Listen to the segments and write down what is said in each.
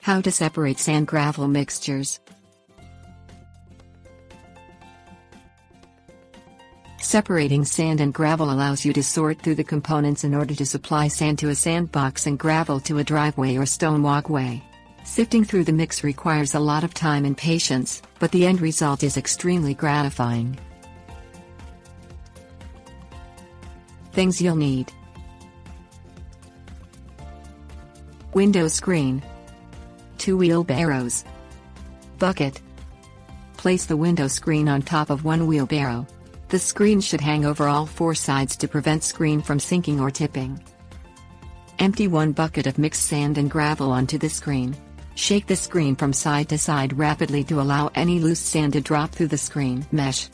How to separate sand-gravel mixtures. Separating sand and gravel allows you to sort through the components in order to supply sand to a sandbox and gravel to a driveway or stone walkway. Sifting through the mix requires a lot of time and patience, but the end result is extremely gratifying. Things you'll need: window screen, 2 wheelbarrows, bucket. Place the window screen on top of one wheelbarrow. The screen should hang over all 4 sides to prevent screen from sinking or tipping. Empty 1 bucket of mixed sand and gravel onto the screen. Shake the screen from side to side rapidly to allow any loose sand to drop through the screen mesh.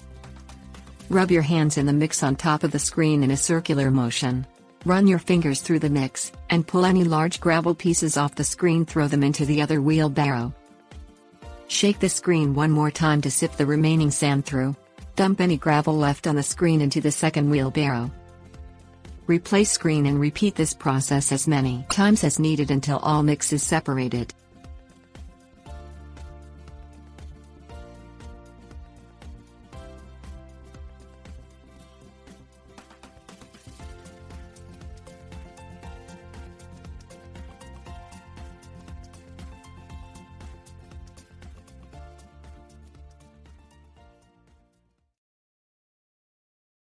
Rub your hands in the mix on top of the screen in a circular motion. Run your fingers through the mix, and pull any large gravel pieces off the screen. Throw them into the other wheelbarrow. Shake the screen one more time to sift the remaining sand through. Dump any gravel left on the screen into the second wheelbarrow. Replace screen and repeat this process as many times as needed until all mix is separated.